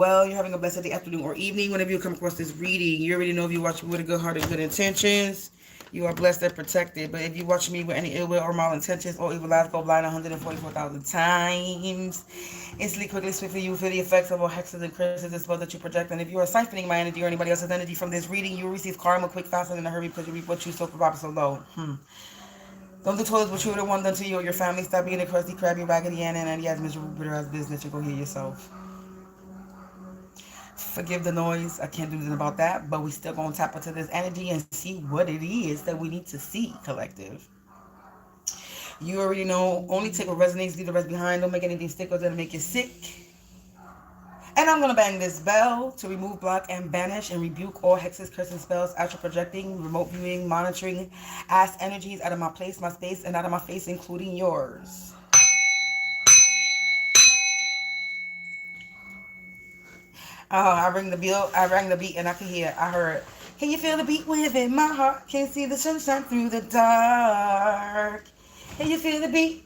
Well, you're having a blessed day, afternoon, or evening. Whenever you come across this reading, you already know if you watch me with a good heart and good intentions, you are blessed and protected. But if you watch me with any ill will or malintentions or evil eyes, go blind 144,000 times. Instantly, quickly, swiftly, you feel the effects of all hexes and curses and spells that you project. And if you are siphoning my energy or anybody else's energy from this reading, you will receive karma quick, faster, and in a hurry because you reap what you sow for Papa so low. Don't do toilets what you would have want done to you or your family. Stop being a crusty, crabby, raggedy, and yes, miserable, bitter ass business. You go hear yourself. Forgive the noise. I can't do anything about that, but we still gonna tap into this energy and see what it is that we need to see, collective. You already know. Only take what resonates, leave the rest behind. Don't make anything stick or that'll make you sick. And I'm gonna bang this bell to remove, block, and banish and rebuke all hexes, curses, spells, astral projecting, remote viewing, monitoring, ass energies out of my place, my space, and out of my face, including yours. I rang the bell, I rang the beat, and I could hear, I heard, can you feel the beat within my heart? Can you see the sunshine through the dark? Can you feel the beat?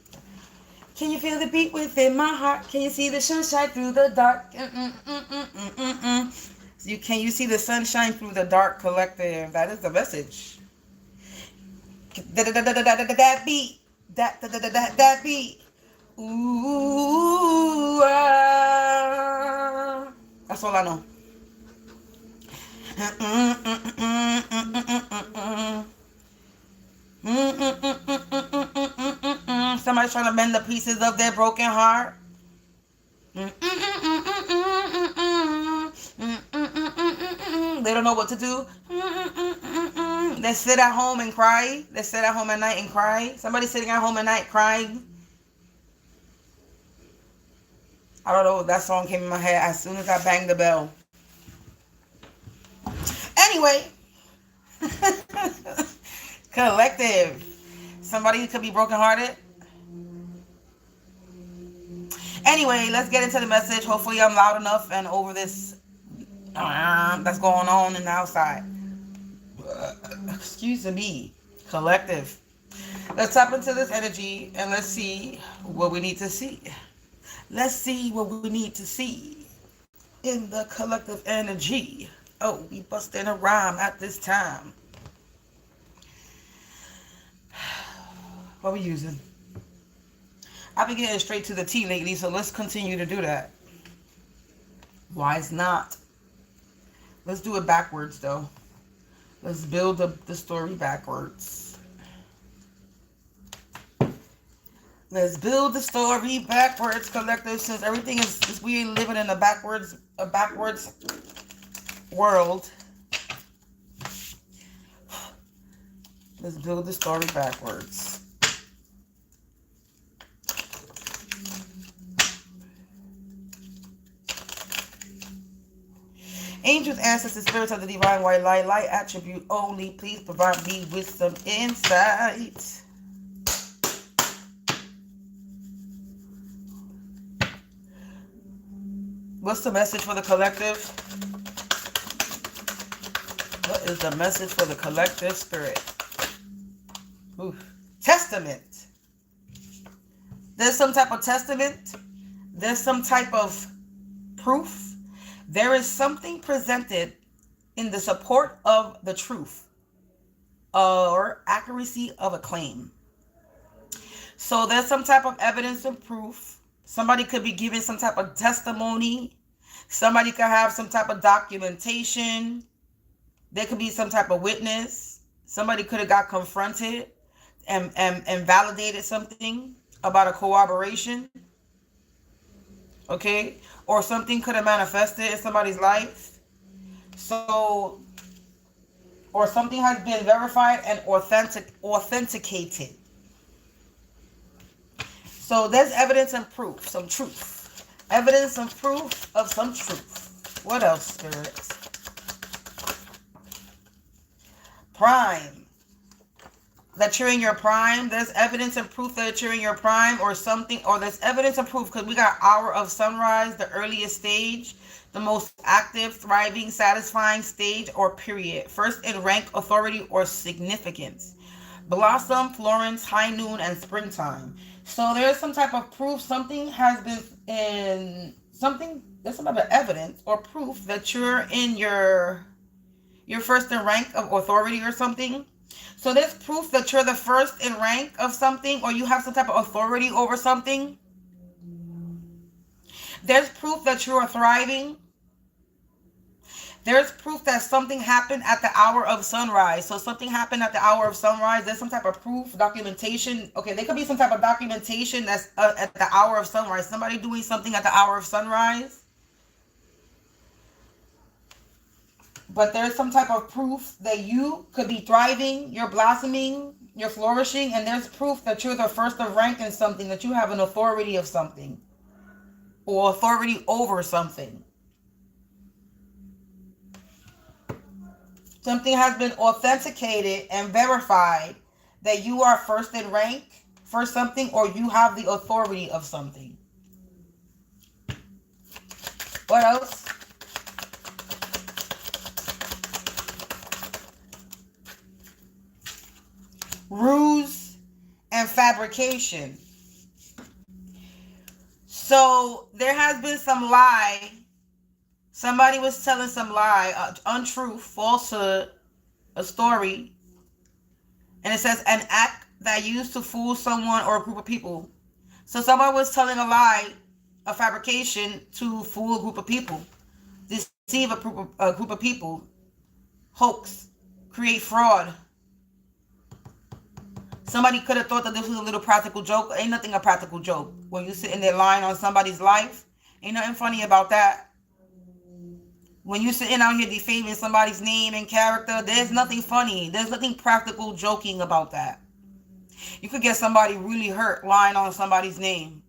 Can you feel the beat within my heart? Can you see the sunshine through the dark? Can you see the sunshine through the dark, collective? That is the message. That beat. That beat. Ooh, that's all I know. Somebody's trying to mend the pieces of their broken heart. They don't know what to do. They sit at home and cry. They sit at home at night and cry. Somebody sitting at home at night crying. I don't know. That song came in my head as soon as I banged the bell. Anyway. Collective. Somebody could be brokenhearted. Anyway, let's get into the message. Hopefully I'm loud enough and over this that's going on in the outside. Excuse me. Collective. Let's tap into this energy and let's see what we need to see. Let's see what we need to see in the collective energy. Oh, we busting a rhyme at this time. What are we using? I've been getting straight to the T lately, so let's continue to do that. Why not? Let's do it backwards, though. Let's build the story backwards. Let's build the story backwards, collective, since everything is we living in a backwards world. Let's build the story backwards. Angels, ancestors, spirits of the divine white light, light attribute only, please provide me with some insight. What's the message for the collective? What is the message for the collective spirit? Ooh. Testament. There's some type of testament. There's some type of proof. There is something presented in the support of the truth or accuracy of a claim. So there's some type of evidence and proof. Somebody could be giving some type of testimony. Somebody could have some type of documentation. There could be some type of witness. Somebody could have got confronted and validated something about a corroboration. Okay? Or something could have manifested in somebody's life. So, or something has been verified and authenticated. So there's evidence and proof, some truth. Evidence and proof of some truth. What else, spirits? Prime. That you're in your prime. There's evidence and proof that you're in your prime or something. Or there's evidence and proof because we got hour of sunrise, the earliest stage, the most active, thriving, satisfying stage or period. First in rank, authority, or significance. Blossom, Florence, high noon, and springtime. So there's some type of proof. Something has been in something there's some other evidence or proof that you're in your first in rank of authority or something. So there's proof that you're the first in rank of something, or you have some type of authority over something. There's proof that you are thriving. There's proof that something happened at the hour of sunrise. So something happened at the hour of sunrise. There's some type of proof, documentation. Okay, there could be some type of documentation that's at the hour of sunrise. Somebody doing something at the hour of sunrise. But there's some type of proof that you could be thriving, you're blossoming, you're flourishing, and there's proof that you're the first of rank in something, that you have an authority of something, or authority over something. Something has been authenticated and verified that you are first in rank for something, or you have the authority of something. What else? Ruse and fabrication. So there has been some lie. Somebody was telling some lie, untruth, falsehood, a story. And it says an act that used to fool someone or a group of people. So somebody was telling a lie, a fabrication to fool a group of people, deceive a group of people, hoax, create fraud. Somebody could have thought that this was a little practical joke. Ain't nothing a practical joke. When you're sitting there lying on somebody's life, ain't nothing funny about that. When you're sitting out here defaming somebody's name and character, there's nothing funny. There's nothing practical joking about that. You could get somebody really hurt lying on somebody's name.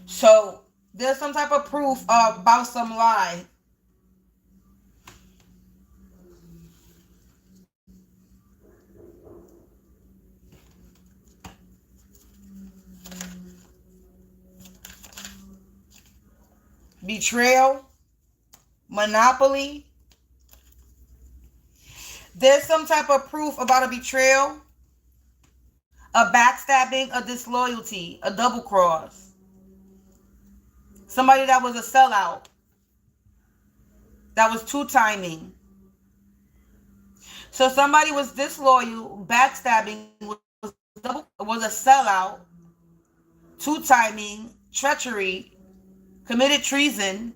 So there's some type of proof about some lie. Betrayal, monopoly. There's some type of proof about a betrayal, a backstabbing, a disloyalty, a double cross. Somebody that was a sellout, that was two-timing. So somebody was disloyal, backstabbing, was a sellout, two-timing, treachery, committed treason.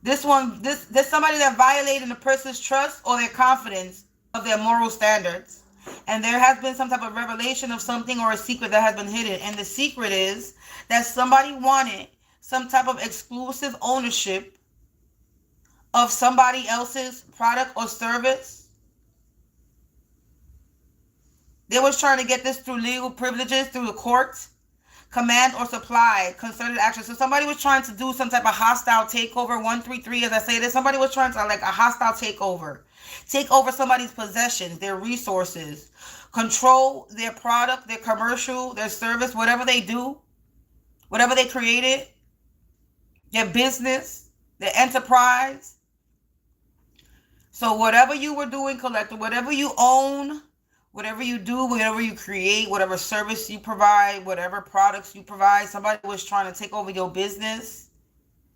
This somebody that violated a person's trust or their confidence of their moral standards. And there has been some type of revelation of something or a secret that has been hidden. And the secret is that somebody wanted some type of exclusive ownership of somebody else's product or service. They was trying to get this through legal privileges, through the courts. Command or supply, concerted action. So somebody was trying to do some type of hostile takeover. 133, as I say this, somebody was trying to, like, a hostile takeover. Take over somebody's possessions, their resources. Control their product, their commercial, their service, whatever they do. Whatever they created. Their business, their enterprise. So whatever you were doing, collective, whatever you own, whatever you do, whatever you create, whatever service you provide, whatever products you provide, somebody was trying to take over your business,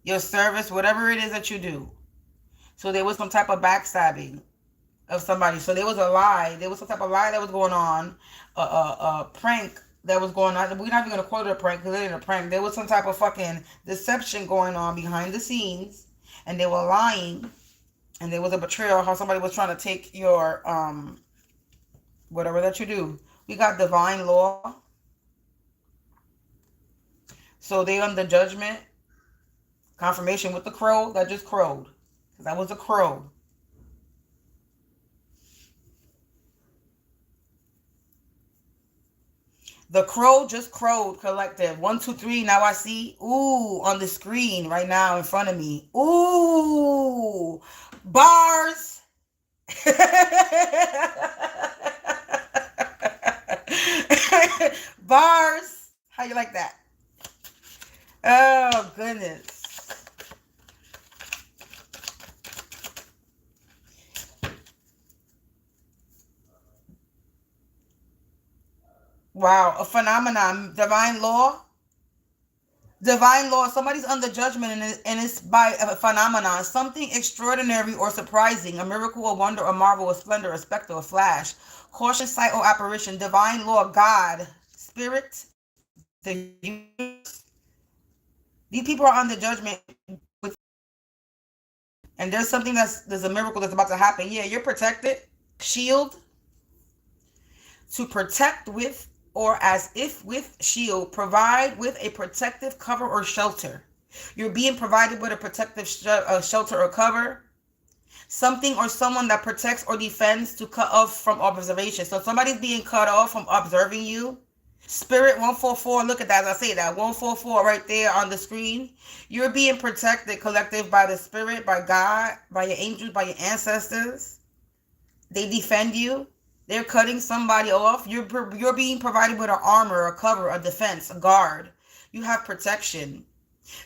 your service, whatever it is that you do. So there was some type of backstabbing of somebody. So there was a lie. There was some type of lie that was going on, a prank that was going on. We're not even going to call it a prank because it ain't a prank. There was some type of fucking deception going on behind the scenes, and they were lying, and there was a betrayal, how somebody was trying to take your whatever that you do. We got divine law. So they under judgment. Confirmation with the crow that just crowed. Because that was a crow. The crow just crowed, collective. 1, 2, 3. Now I see. Ooh, on the screen right now in front of me. Ooh. Bars. Bars. How you like that? Oh, goodness. Wow, a phenomenon, divine law. Divine law, somebody's under judgment, and it's by a phenomenon, something extraordinary or surprising, a miracle, a wonder, a marvel, a splendor, a specter, a flash, caution, sight, or apparition. Divine law, God, spirit, the universe. These people are under judgment, and there's a miracle that's about to happen. Yeah, you're protected. Shield, to protect with, or as if with shield, provide with a protective cover or shelter. You're being provided with a protective shelter or cover. Something or someone that protects or defends, to cut off from observation. So somebody's being cut off from observing you. Spirit 144, look at that. As I say that, 144 right there on the screen. You're being protected, collective, by the spirit, by God, by your angels, by your ancestors. They defend you. They're cutting somebody off. You're being provided with an armor, a cover, a defense, a guard. You have protection.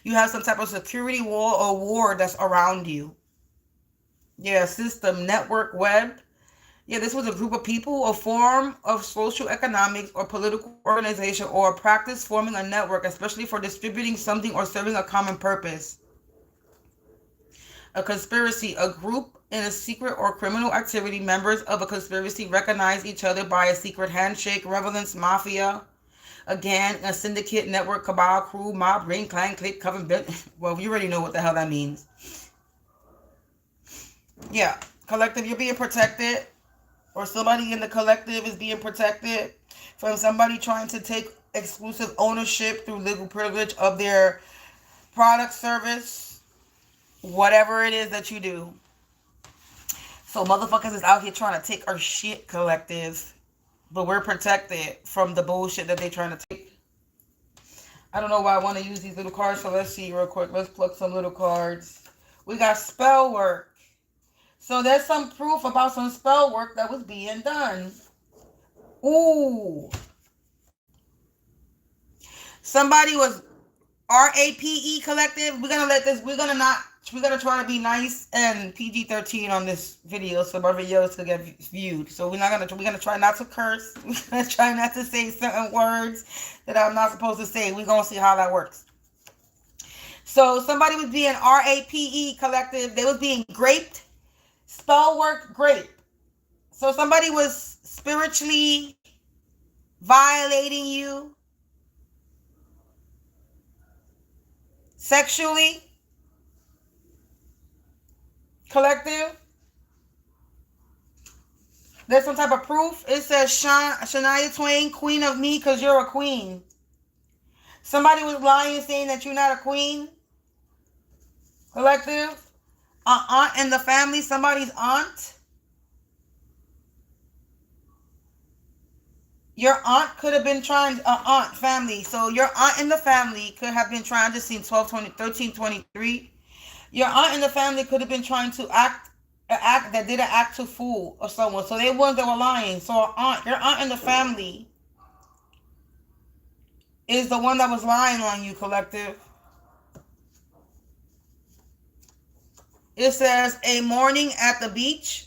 You have some type of security wall or ward that's around you. Yeah, system, network, web. Yeah, this was a group of people, a form of social, economics, or political organization, or a practice forming a network, especially for distributing something or serving a common purpose. A conspiracy, a group in a secret or criminal activity. Members of a conspiracy recognize each other by a secret handshake. Relevance, mafia. Again, a syndicate, network, cabal, crew, mob, ring, clan, clique, coven. Well, you already know what the hell that means. Yeah, collective, you're being protected, or somebody in the collective is being protected from somebody trying to take exclusive ownership through legal privilege of their product, service, whatever it is that you do. So motherfuckers is out here trying to take our shit, collective, but we're protected from the bullshit that they're trying to take. I don't know why I want to use these little cards, so let's see real quick. Let's pluck some little cards. We got spell work. So there's some proof about some spell work that was being done. Ooh. Somebody was RAPE, collective. We're gonna try to be nice and PG-13 on this video so my videos could get viewed. So we're gonna try not to curse. We're gonna try not to say certain words that I'm not supposed to say. We're gonna see how that works. So somebody was being RAPE, collective. They was being graped. Spell work, grape. So somebody was spiritually violating you, sexually, collective. There's some type of proof. It says Shania Twain, queen of me, because you're a queen. Somebody was lying, saying that you're not a queen, collective. An aunt in the family, somebody's aunt. Your aunt could have been trying, aunt family. So your aunt in the family could have been trying to see 1323. Your aunt in the family could have been trying to act that did an act to fool or someone. So they ones that were lying. So your aunt in the family is the one that was lying on you, collective. It says a morning at the beach.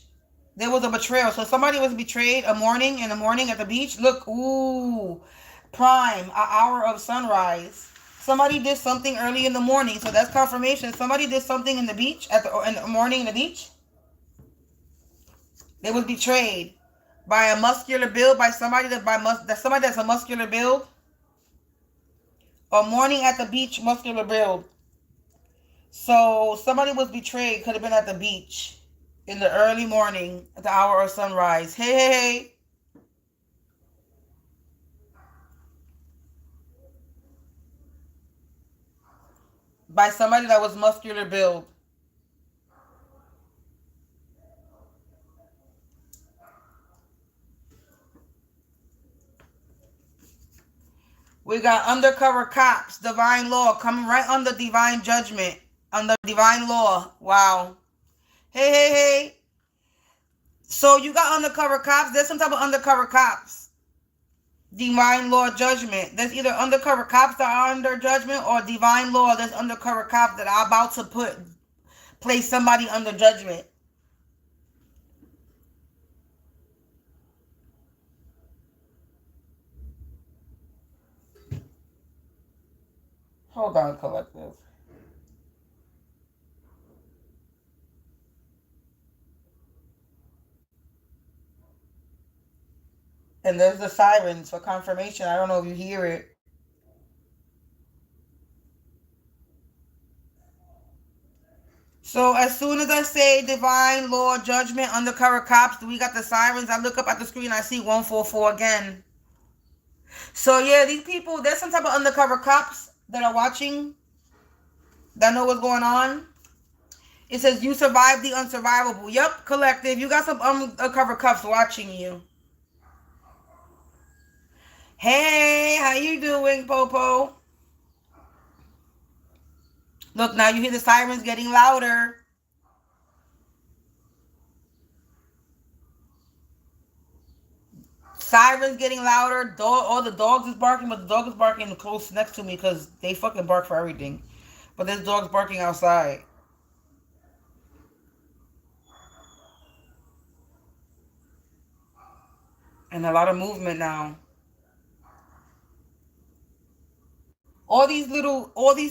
There was a betrayal. So somebody was betrayed in the morning at the beach. Look, ooh, prime, an hour of sunrise. Somebody did something early in the morning. So that's confirmation. Somebody did something in the beach, in the morning in the beach. They was betrayed by a muscular build, by somebody that's a muscular build. A morning at the beach, muscular build. So somebody was betrayed, could have been at the beach in the early morning at the hour of sunrise. Hey. By somebody that was muscular build. We got undercover cops, divine law, coming right under divine judgment, under divine law. Wow. Hey. So you got undercover cops. There's some type of undercover cops. Divine law judgment. There's either undercover cops that are under judgment, or divine law. There's undercover cops that are about to place somebody under judgment. Hold on, collective. And there's the sirens for confirmation. I don't know if you hear it. So as soon as I say divine law, judgment, undercover cops, we got the sirens. I look up at the screen, I see 144 again. So yeah, these people, there's some type of undercover cops that are watching, that know what's going on. It says you survived the unsurvivable. Yep, collective. You got some undercover cops watching you. Hey, how you doing, Popo? Look, now you hear the sirens getting louder. Sirens getting louder. All the dogs is barking, but the dog is barking close next to me because they fucking bark for everything. But there's dogs barking outside. And a lot of movement now. All these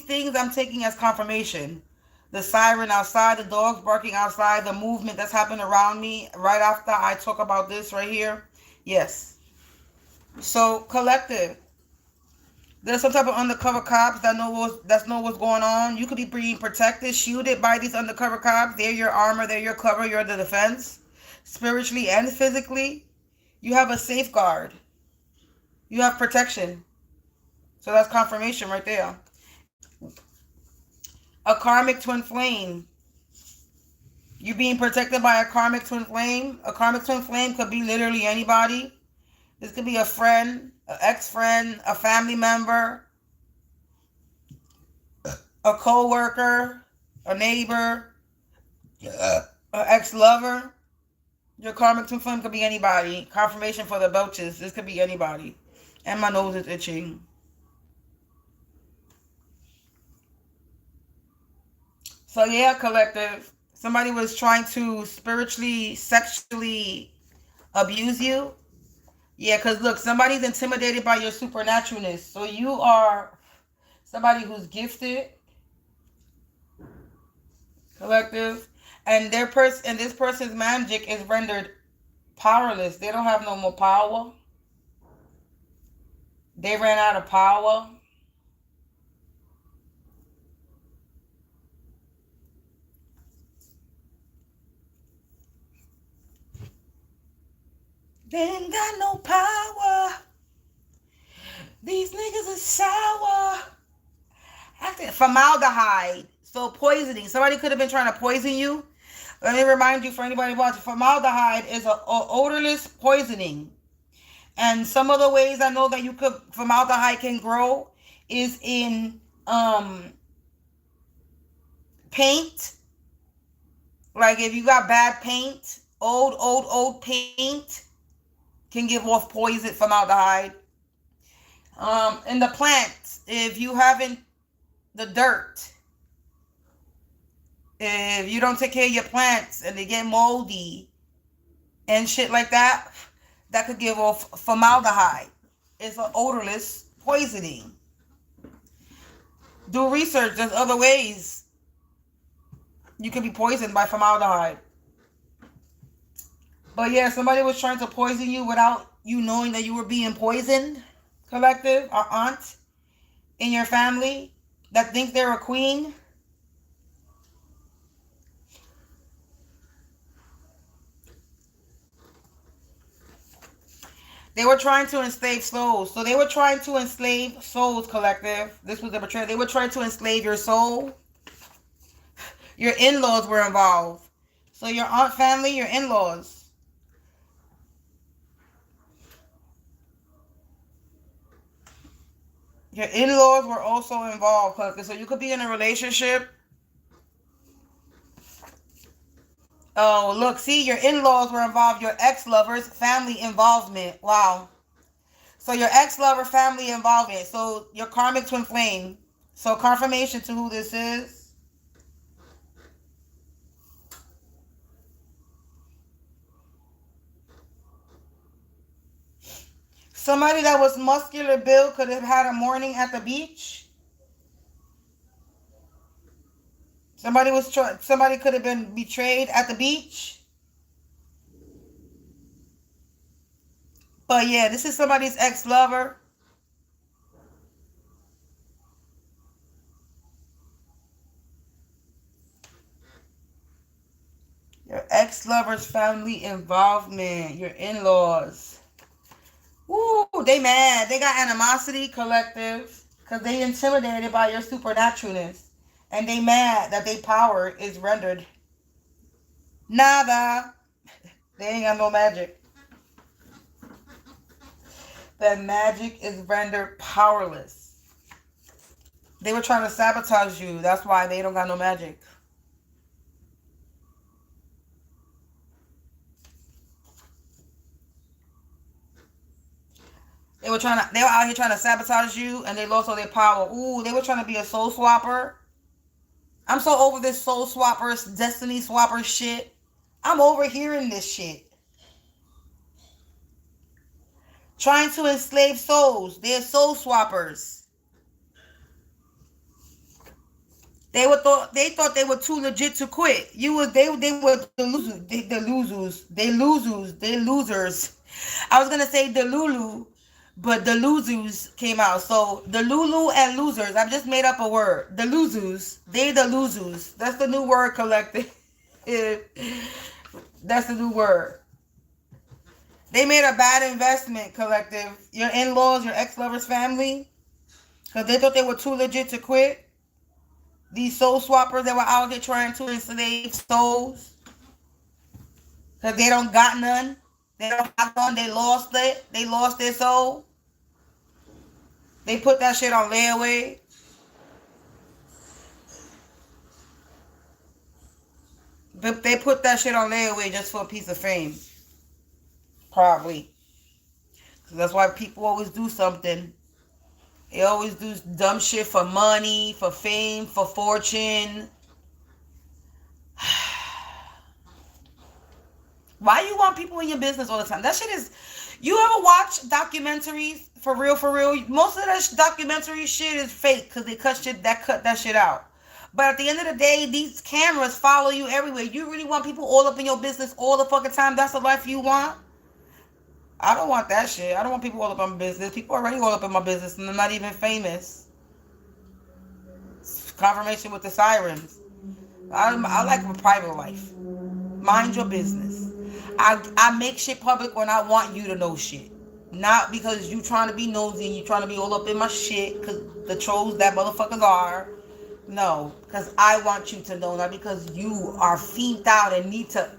things I'm taking as confirmation. The siren outside, the dogs barking outside, the movement that's happened around me right after I talk about this right here. Yes. So collective. There's some type of undercover cops that know what's going on. You could be being protected, shielded by these undercover cops. They're your armor, they're your cover, you're the defense. Spiritually and physically. You have a safeguard. You have protection. So that's confirmation right there. A karmic twin flame. You being protected by a karmic twin flame. A karmic twin flame could be literally anybody. This could be a friend, an ex-friend, a family member, a co-worker, a neighbor, an ex-lover. Your karmic twin flame could be anybody. Confirmation for the belches. This could be anybody. And my nose is itching. So yeah, collective. Somebody was trying to spiritually, sexually abuse you. Yeah, because look, somebody's intimidated by your supernaturalness. So you are somebody who's gifted, collective, and this person's magic is rendered powerless. They don't have no more power. They ran out of power. They ain't got no power. These niggas is sour. Formaldehyde. So poisoning. Somebody could have been trying to poison you. Let me remind you, for anybody watching, formaldehyde is a odorless poisoning. And some of the ways I know that formaldehyde can grow is in paint. Like if you got bad paint, old paint can give off poison, formaldehyde. In the plants, if you haven't, the dirt, if you don't take care of your plants and they get moldy and shit like that, that could give off formaldehyde. It's an odorless poisoning. Do research. There's other ways you can be poisoned by formaldehyde. But yeah, somebody was trying to poison you without you knowing that you were being poisoned. Collective, or aunt in your family that think they're a queen. They were trying to enslave souls. So they were trying to enslave souls, collective. This was the betrayal. They were trying to enslave your soul. Your in-laws were involved. So your aunt family, your in-laws. Your in-laws were also involved, collective. So you could be in a relationship. Oh, look, see, your in-laws were involved. Your ex-lovers, family involvement. Wow. So your ex-lover, family involvement. So your karmic twin flame. So confirmation to who this is. Somebody that was muscular built could have had a morning at the beach. Somebody could have been betrayed at the beach. But yeah, this is somebody's ex-lover. Your ex-lover's family involvement. Your in-laws. Ooh, they mad. They got animosity, collective. Because they intimidated by your supernaturalness. And they mad that their power is rendered nada. They ain't got no magic. That magic is rendered powerless. They were trying to sabotage you. That's why they don't got no magic. They were out here trying to sabotage you, and they lost all their power. Ooh, they were trying to be a soul swapper. I'm so over this soul swapper, destiny swapper shit. I'm over hearing this shit. Trying to enslave souls. They're soul swappers. They thought they were too legit to quit. They were the losers. I was gonna say the Lulu, but the losers came out. So the Lulu and losers. I've just made up a word. The losers. They the losers. That's the new word, collective. That's the new word. They made a bad investment, collective. Your in-laws, your ex-lover's family, because they thought they were too legit to quit. These soul swappers that were out there trying to enslave souls, because they don't got none. They don't have none. They lost it. They lost their soul. They put that shit on layaway. But they put that shit on layaway just for a piece of fame. Probably. That's why people always do something. They always do dumb shit for money, for fame, for fortune. Why you want people in your business all the time? That shit is... You ever watch documentaries? For real, for real? Most of that documentary shit is fake because they cut that shit out. But at the end of the day, these cameras follow you everywhere. You really want people all up in your business all the fucking time? That's the life you want? I don't want that shit. I don't want people all up in my business. People already all up in my business and I'm not even famous. Confirmation with the sirens. I like a private life. Mind your business. I make shit public when I want you to know shit. Not because you trying to be nosy and you trying to be all up in my shit because the trolls that motherfuckers are. No, because I want you to know, not because you are fiended out and need to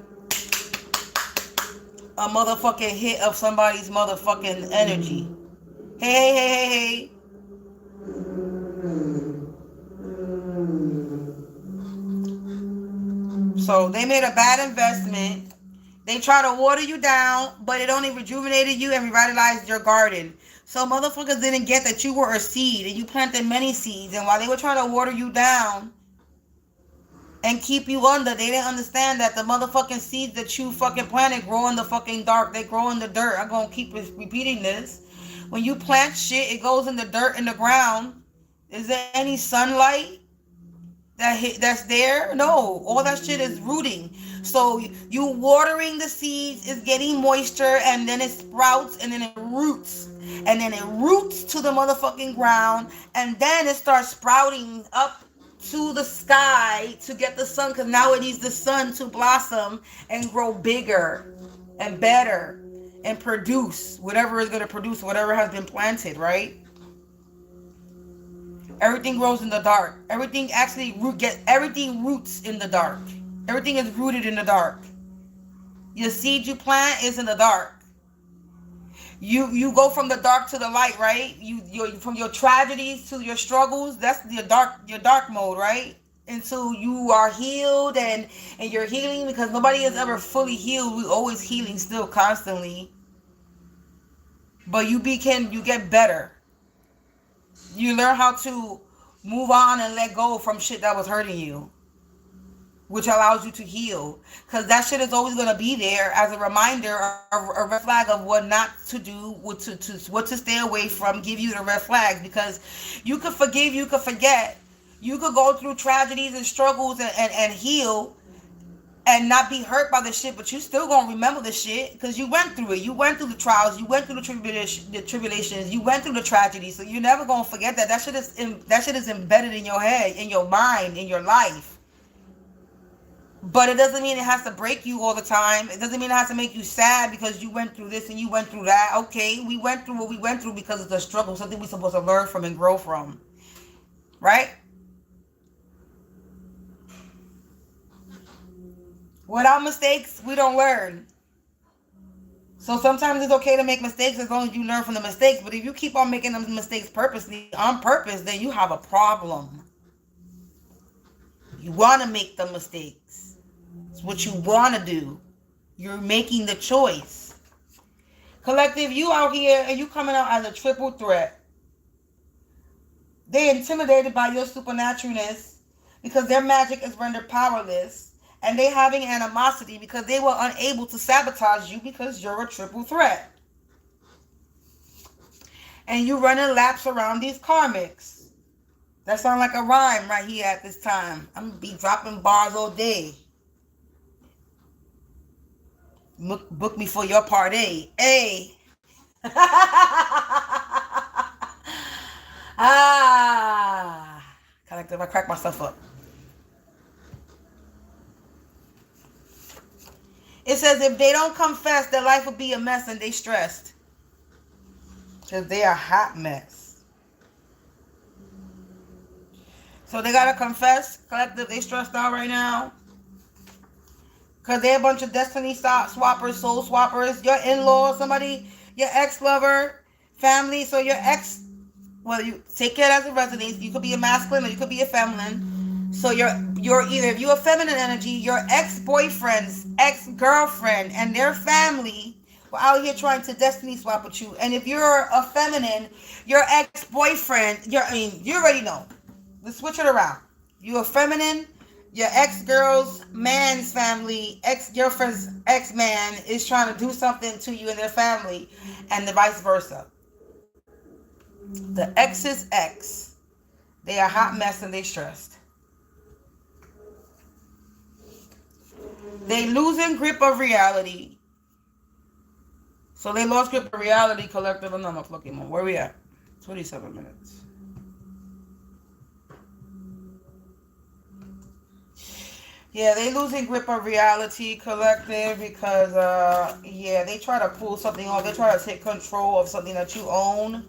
a motherfucking hit of somebody's motherfucking energy. Hey. So they made a bad investment. They try to water you down, but it only rejuvenated you and revitalized your garden. So motherfuckers didn't get that you were a seed and you planted many seeds. And while they were trying to water you down and keep you under, they didn't understand that the motherfucking seeds that you fucking planted grow in the fucking dark. They grow in the dirt. I'm going to keep repeating this. When you plant shit, it goes in the dirt, in the ground. Is there any sunlight that's there? No. All that shit is rooting. So you watering the seeds is getting moisture and then it sprouts and then it roots. And then it roots to the motherfucking ground and then it starts sprouting up to the sky to get the sun, because now it needs the sun to blossom and grow bigger and better and produce whatever is going to produce whatever has been planted, right? Everything grows in the dark. Everything roots in the dark. Everything is rooted in the dark. Your seed you plant is in the dark. You go from the dark to the light, right? You from your tragedies to your struggles. That's your dark mode, right? Until you are healed and you're healing, because nobody is ever fully healed. We're always healing still constantly. But you get better. You learn how to move on and let go from shit that was hurting you, which allows you to heal. Because that shit is always going to be there as a reminder, a red flag of what not to do, what to stay away from, give you the red flags. Because you could forgive, you could forget. You could go through tragedies and struggles and heal and not be hurt by the shit, but you still gonna remember the shit because you went through it. You went through the trials. You went through the tribulations. You went through the tragedy. So you're never gonna forget that. That shit is embedded in your head, in your mind, in your life. But it doesn't mean it has to break you all the time. It doesn't mean it has to make you sad because you went through this and you went through that. Okay, we went through what we went through because it's a struggle, something we're supposed to learn from and grow from, right? Without mistakes, we don't learn. So sometimes it's okay to make mistakes as long as you learn from the mistakes. But if you keep on making them mistakes purposely, on purpose, then you have a problem. You want to make the mistakes. It's what you want to do. You're making the choice. Collective, you out here and you coming out as a triple threat. They're intimidated by your supernaturalness because their magic is rendered powerless. And they having animosity because they were unable to sabotage you because you're a triple threat. And you running laps around these karmics. That sounds like a rhyme right here at this time. I'm going to be dropping bars all day. Book me for your part A. A. Collective, I crack myself up. It says if they don't confess, their life will be a mess and they stressed. Because they are a hot mess. So they got to confess. Collective, they stressed out right now. Because they're a bunch of destiny swappers, soul swappers. Your in-law, somebody, your ex-lover, family. So your ex, well, you take it as a resonance. You could be a masculine or you could be a feminine. So you're either, if you're a feminine energy, your ex-boyfriend's ex-girlfriend and their family were out here trying to destiny swap with you. And if you're a feminine, your ex-boyfriend, you already know. Let's switch it around. You're a feminine, your ex-girl's man's family, ex-girlfriend's ex-man is trying to do something to you and their family, and the vice versa. The ex's ex, they are a hot mess and they stressed. They losing grip of reality. So they lost grip of reality, collective. I'm not looking more. Where we at? 27 minutes. Yeah, they losing grip of reality, collective, because they try to pull something off. They try to take control of something that you own.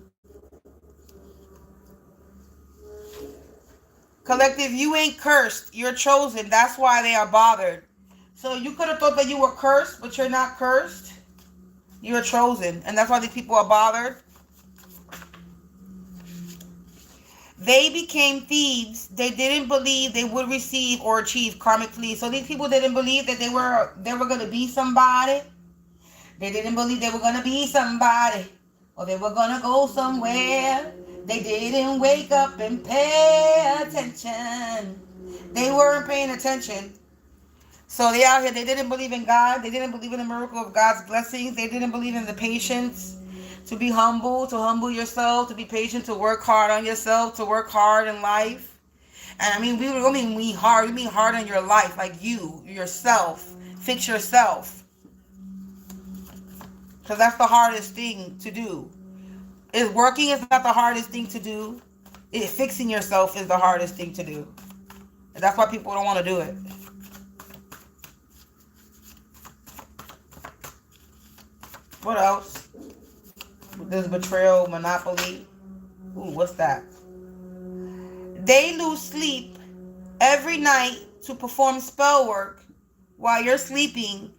Collective, you ain't cursed. You're chosen. That's why they are bothered. So you could have thought that you were cursed, but you're not cursed. You're chosen. And that's why these people are bothered. They became thieves. They didn't believe they would receive or achieve karmically. So these people didn't believe that they were going to be somebody. They didn't believe they were going to be somebody. Or they were going to go somewhere. They didn't wake up and pay attention. They weren't paying attention. So they out here, they didn't believe in God. They didn't believe in the miracle of God's blessings. They didn't believe in the patience. To be humble, to humble yourself, to be patient, to work hard on yourself, to work hard in life. And I mean, we mean hard. We mean hard on your life, like yourself. Fix yourself. Because that's the hardest thing to do. Working is not the hardest thing to do. Fixing yourself is the hardest thing to do. And that's why people don't want to do it. What else? This betrayal, monopoly. Ooh, what's that? They lose sleep every night to perform spell work while you're sleeping,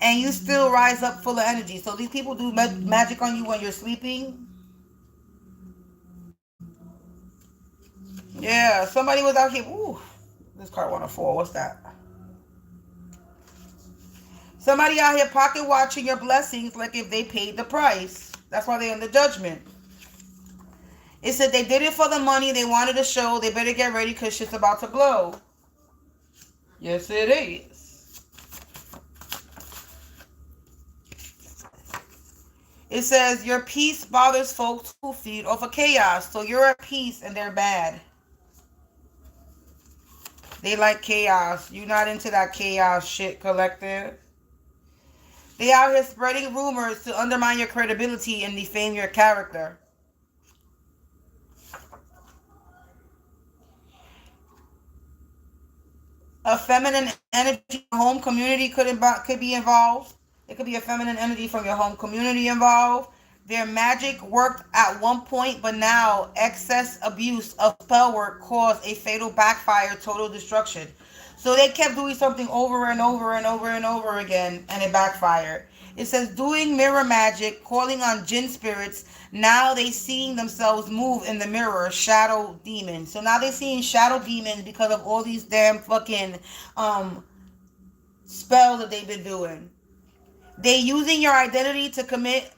and you still rise up full of energy. So these people do magic on you when you're sleeping. Yeah, somebody was out here. Ooh, this card 104. What's that? Somebody out here pocket watching your blessings like if they paid the price. That's why they're in the judgment. It said they did it for the money. They wanted a show. They better get ready because shit's about to blow. Yes, it is. It says your peace bothers folks who feed off of chaos. So you're at peace and they're bad. They like chaos. You not into that chaos shit, collective. They out here spreading rumors to undermine your credibility and defame your character. A feminine energy home community could be involved. It could be a feminine energy from your home community involved. Their magic worked at one point, but now excess abuse of spell work caused a fatal backfire, total destruction. So they kept doing something over and over and over and over again, and it backfired. It says doing mirror magic, calling on jinn spirits. Now they seeing themselves move in the mirror, shadow demons. So now they seeing shadow demons because of all these damn fucking spells that they've been doing. They using your identity to commit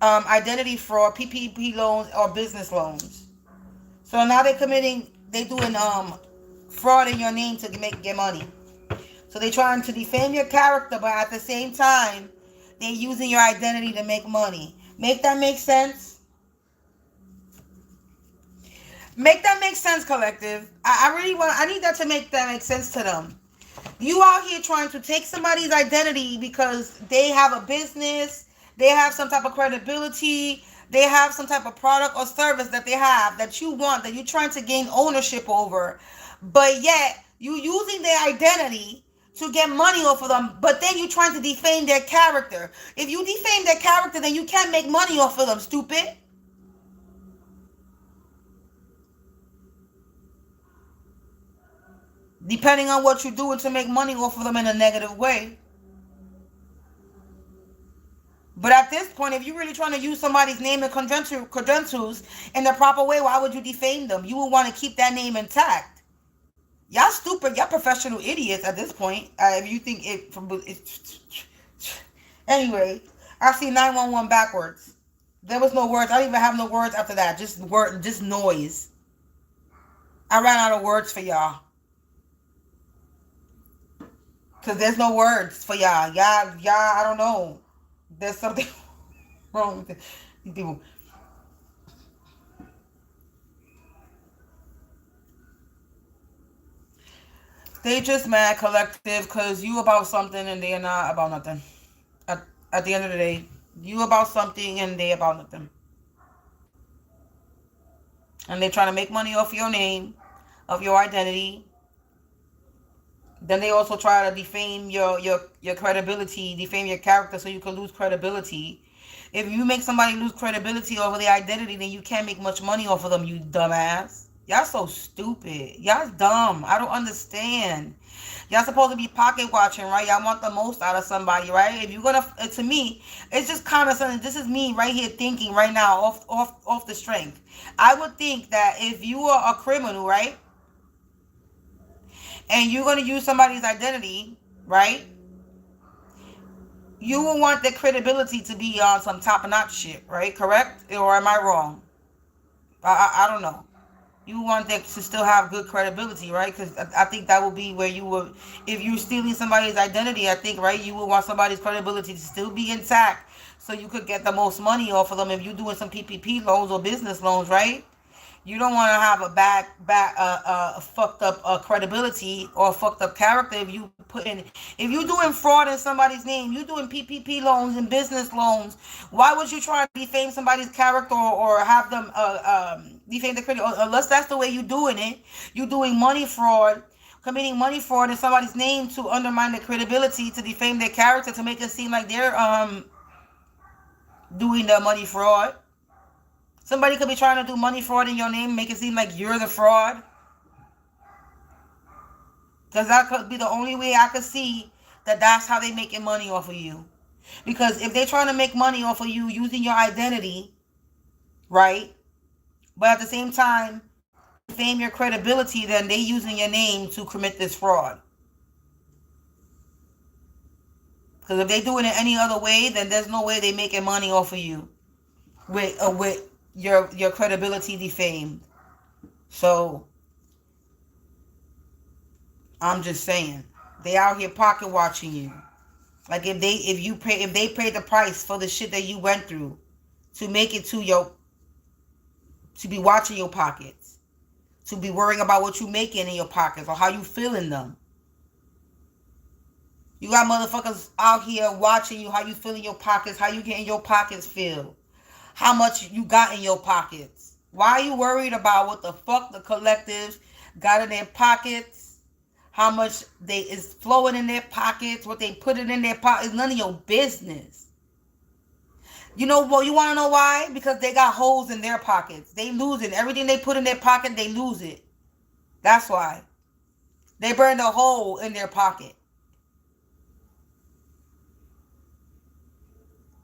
identity fraud, PPP loans, or business loans. So now they doing fraud in your name to get money. So they trying to defame your character, but at the same time, they're using your identity to make money. Make that make sense? Make that make sense, collective. I need that to make sense to them. You out here trying to take somebody's identity because they have a business, they have some type of credibility, they have some type of product or service that they have that you want, that you're trying to gain ownership over. But yet, you using their identity to get money off of them, but then you're trying to defame their character. If you defame their character, then you can't make money off of them, stupid. Depending on what you're doing to make money off of them in a negative way. But at this point, if you're really trying to use somebody's name and credentials in the proper way, why would you defame them? You would want to keep that name intact. Y'all stupid. Y'all professional idiots at this point. If you think it... Anyway, I see 911 backwards. There was no words. I didn't even have no words after that. Just noise. I ran out of words for y'all. Because there's no words for y'all. Y'all, I don't know. There's something wrong with these people. They just mad, collective, because you about something and they're not about nothing. At the end of the day, you about something and they about nothing. And they trying to make money off your name, of your identity. Then they also try to defame your credibility, defame your character so you can lose credibility. If you make somebody lose credibility over their identity, then you can't make much money off of them, you dumbass. Y'all so stupid. Y'all dumb. I don't understand. Y'all supposed to be pocket watching, right? Y'all want the most out of somebody, right? If you're gonna, to me, it's just kind of something. This is me right here thinking right now off the strength. I would think that if you are a criminal, right? And you're going to use somebody's identity, right? You will want their credibility to be on some top-notch shit, right? Correct? Or am I wrong? I don't know. You want them to still have good credibility, right? Because I think that would be where you would, if you're stealing somebody's identity, I think, right, you would want somebody's credibility to still be intact so you could get the most money off of them if you're doing some PPP loans or business loans, right? You don't want to have a fucked up credibility or fucked up character if if you're doing fraud in somebody's name, you're doing PPP loans and business loans. Why would you try to defame somebody's character or have them defame the credit? Unless that's the way you're doing it, you're doing money fraud, committing money fraud in somebody's name to undermine their credibility, to defame their character, to make it seem like they're doing the money fraud. Somebody could be trying to do money fraud in your name, make it seem like you're the fraud. Because that could be the only way I could see that that's how they making money off of you. Because if they're trying to make money off of you using your identity, right? But at the same time, defame your credibility, then they using your name to commit this fraud. Because if they doing it any other way, then there's no way they making money off of you with your credibility defamed. So I'm just saying, they out here pocket watching you. Like if they paid the price for the shit that you went through to make it to be watching your pockets, to be worrying about what you making in your pockets or how you feel in them. You got motherfuckers out here watching you, how you feel in your pockets, how you getting your pockets feel, how much you got in your pockets. Why are you worried about what the fuck the collectives got in their pockets? How much they is flowing in their pockets, what they put it in their pockets, none of your business. You know what? You want to know why? Because they got holes in their pockets. They lose it. Everything they put in their pocket, they lose it. That's why. They burned a hole in their pocket.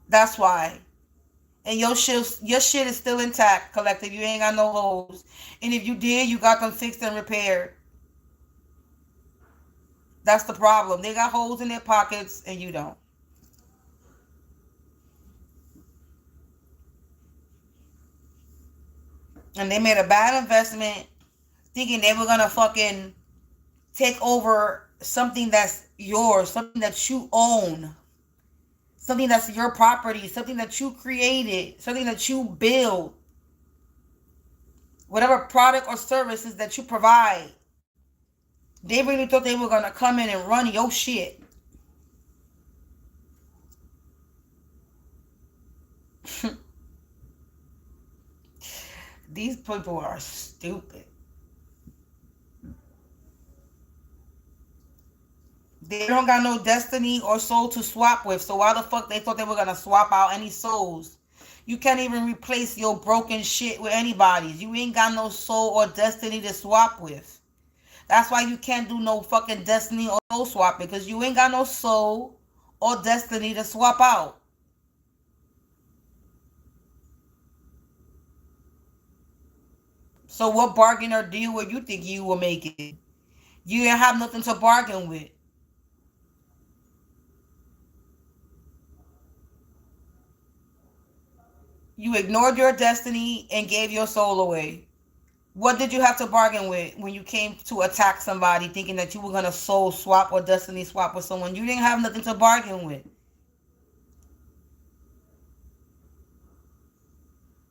That's why. And your shit is still intact, collective. You ain't got no holes. And if you did, you got them fixed and repaired. That's the problem. They got holes in their pockets and you don't. And they made a bad investment thinking they were going to fucking take over something that's yours, something that you own, something that's your property, something that you created, something that you build, whatever product or services that you provide. They really thought they were going to come in and run your shit. These people are stupid. They don't got no destiny or soul to swap with. So why the fuck they thought they were going to swap out any souls? You can't even replace your broken shit with anybody's. You ain't got no soul or destiny to swap with. That's why you can't do no fucking destiny or soul swap, because you ain't got no soul or destiny to swap out. So what bargain or deal would you think you were making? You didn't have nothing to bargain with. You ignored your destiny and gave your soul away. What did you have to bargain with when you came to attack somebody thinking that you were going to soul swap or destiny swap with someone? You didn't have nothing to bargain with.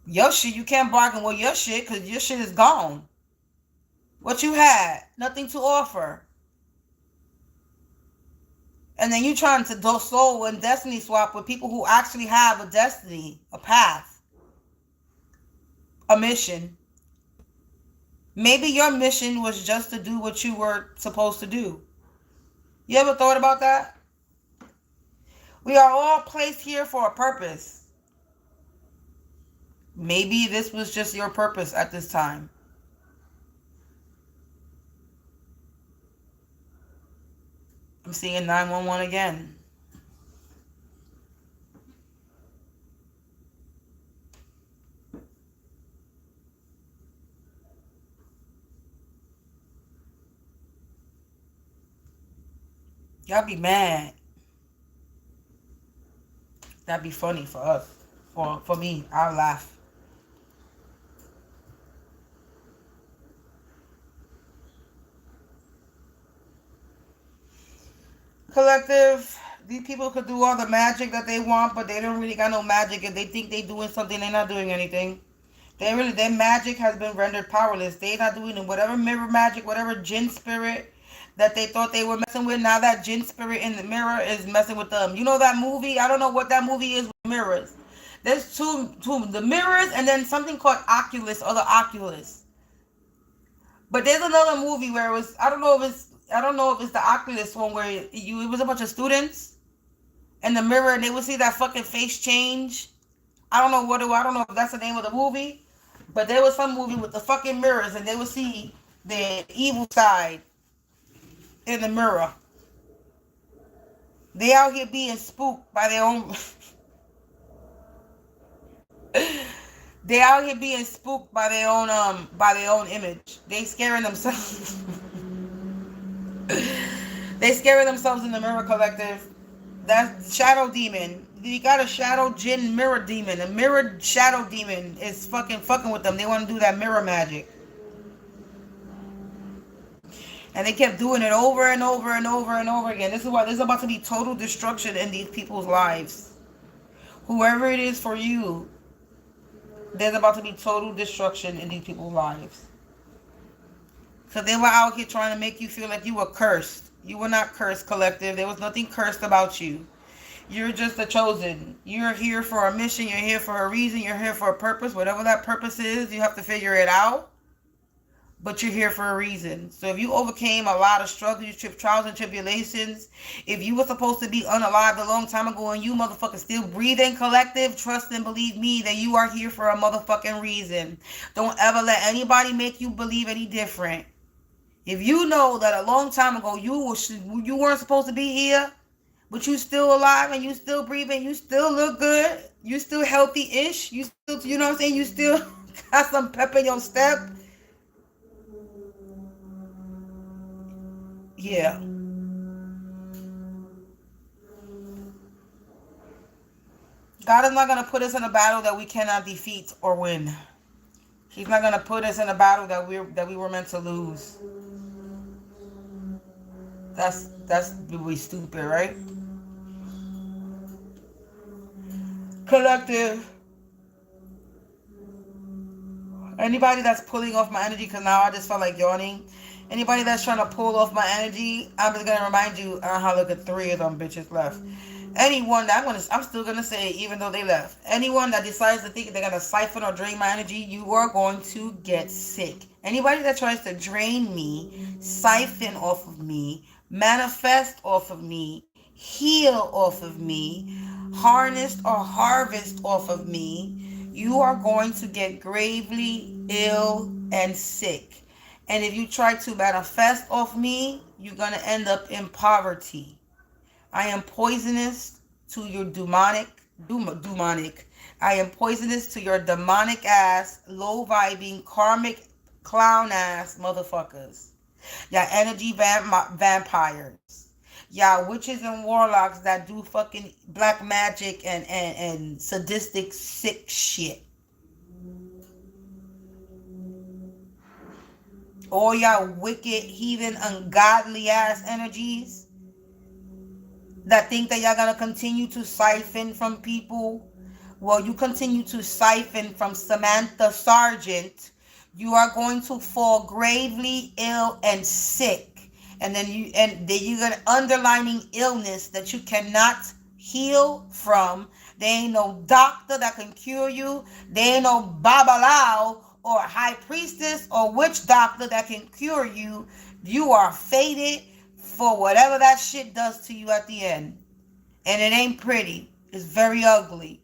Your shit, you can't bargain with your shit because your shit is gone. What you had, nothing to offer. And then you trying to do soul and destiny swap with people who actually have a destiny, a path, a mission. Maybe your mission was just to do what you were supposed to do. You ever thought about that? We are all placed here for a purpose. Maybe this was just your purpose at this time. I'm seeing 911 again. Y'all be mad. That'd be funny for us. For me, I'll laugh. Collective, these people could do all the magic that they want, but they don't really got no magic. If they think they doing something, they're not doing anything. Their magic has been rendered powerless. They're not doing it. Whatever mirror magic, whatever jinn spirit that they thought they were messing with, now that jinn spirit in the mirror is messing with them. You know that movie? I don't know what that movie is with mirrors. There's two, the mirrors, and then something called Oculus or the Oculus. But there's another movie where it was, I don't know if it's the Oculus one where it was a bunch of students in the mirror and they would see that fucking face change. I don't know if that's the name of the movie, but there was some movie with the fucking mirrors and they would see the evil side in the mirror. They out here being spooked by their own. They out here being spooked by their own image. They scaring themselves. They scaring themselves in the mirror, collective. That's shadow demon. You got a shadow jinn mirror demon. A mirror shadow demon is fucking with them. They want to do that mirror magic. And they kept doing it over and over and over and over again. This is why there's about to be total destruction in these people's lives. Whoever it is for you, there's about to be total destruction in these people's lives. Because they were out here trying to make you feel like you were cursed. You were not cursed, collective. There was nothing cursed about you. You're just a chosen. You're here for a mission. You're here for a reason. You're here for a purpose. Whatever that purpose is, you have to figure it out. But you're here for a reason. So if you overcame a lot of struggles, trials and tribulations, if you were supposed to be unalived a long time ago and you motherfuckers still breathing, collective, trust and believe me that you are here for a motherfucking reason. Don't ever let anybody make you believe any different. If you know that a long time ago you weren't supposed to be here, but you still alive and you still breathing, you still look good, you still healthy-ish, you still, you know what I'm saying, you still got some pep in your step. Yeah. God is not going to put us in a battle that we cannot defeat or win. He's not going to put us in a battle that we were meant to lose. That's really stupid, right? Collective. Anybody that's pulling off my energy, because now I just felt like yawning. Anybody that's trying to pull off my energy, I'm just gonna remind you. Look at 3 of them bitches left. Anyone that I'm still gonna say, even though they left. Anyone that decides to think they're gonna siphon or drain my energy, you are going to get sick. Anybody that tries to drain me, siphon off of me, manifest off of me, heal off of me, harness or harvest off of me, you are going to get gravely ill and sick. And if you try to manifest off me, you're going to end up in poverty. I am poisonous to your demonic. I am poisonous to your demonic ass, low vibing, karmic clown ass motherfuckers. Y'all energy vampires. Y'all witches and warlocks that do fucking black magic and sadistic sick shit. All y'all wicked, heathen, ungodly ass energies that think that y'all gonna continue to siphon from people. Well, you continue to siphon from Samantha Sargent, you are going to fall gravely ill and sick. And then you got an underlining illness that you cannot heal from. There ain't no doctor that can cure you. There ain't no babalao or high priestess or witch doctor that can cure you. You are fated for whatever that shit does to you at the end. And it ain't pretty. It's very ugly.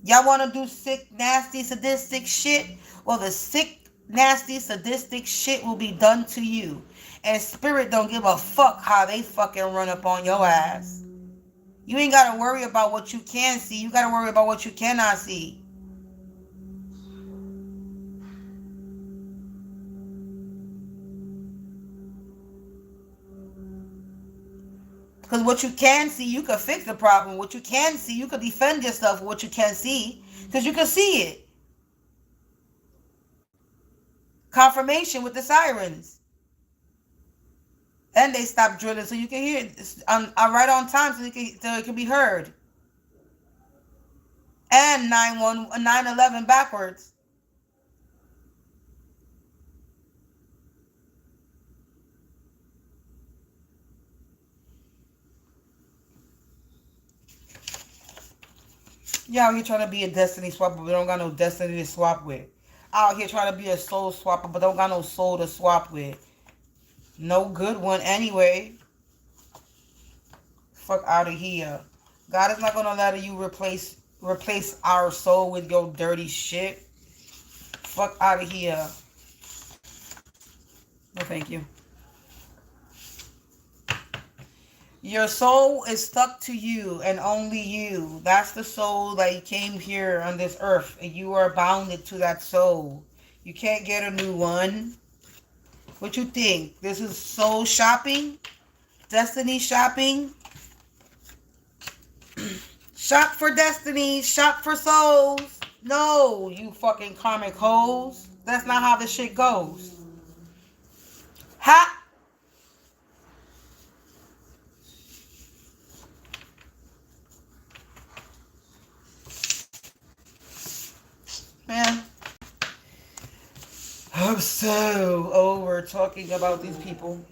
Y'all want to do sick, nasty, sadistic shit? Well, the sick, nasty, sadistic shit will be done to you. And spirit don't give a fuck how they fucking run up on your ass. You ain't got to worry about what you can see. You got to worry about what you cannot see. Because what you can see, you can fix the problem. What you can see, you can defend yourself with what you can see. Because you can see it. Confirmation with the sirens. And they stop drilling so you can hear it right on time so it can be heard. And 911 backwards. Y'all out here trying to be a destiny swapper, but don't got no destiny to swap with. Out here trying to be a soul swapper, but don't got no soul to swap with. No good one anyway. Fuck out of here. God is not gonna let you replace our soul with your dirty shit. Fuck out of here. No, thank you. Your soul is stuck to you and only you. That's the soul that came here on this earth. And you are bounded to that soul. You can't get a new one. What you think? This is soul shopping? Destiny shopping? Shop for destiny. Shop for souls. No, you fucking karmic hoes. That's not how this shit goes. Ha! Man. I'm so over talking about these people.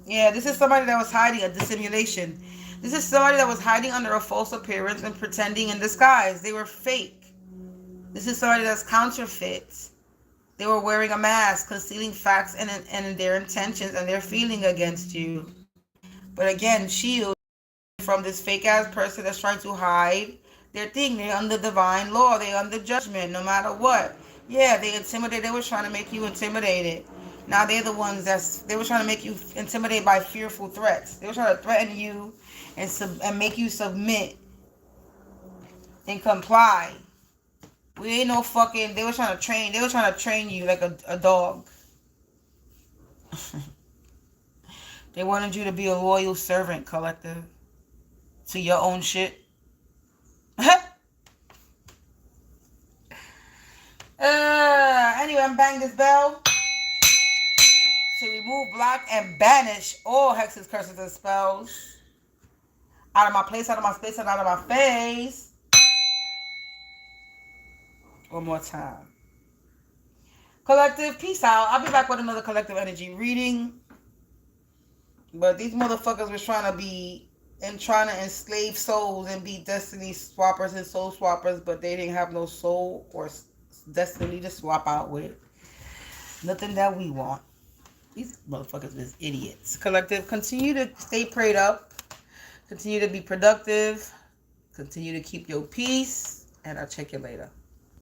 Yeah, this is somebody that was hiding a dissimulation. This is somebody that was hiding under a false appearance and pretending in disguise. They were fake. This is somebody that's counterfeit. They were wearing a mask, concealing facts and their intentions and their feeling against you. But again, shield from this fake ass person that's trying to hide their thing. They're under divine law. They're under judgment no matter what. Yeah, they intimidated. They were trying to make you intimidated. Now they're the ones they were trying to make you intimidated by fearful threats. They were trying to threaten you and make you submit and comply. We ain't no fucking, they were trying to train you like a dog. They wanted you to be a loyal servant, collective, to your own shit. Anyway, I'm banging this bell to remove, block, and banish all hexes, curses, and spells out of my place, out of my space, and out of my face. One more time. Collective, peace out. I'll be back with another collective energy reading. But these motherfuckers was trying to enslave souls and be destiny swappers and soul swappers, but they didn't have no soul or destiny to swap out with. Nothing that we want. These motherfuckers is idiots. Collective, continue to stay prayed up. Continue to be productive. Continue to keep your peace. And I'll check you later.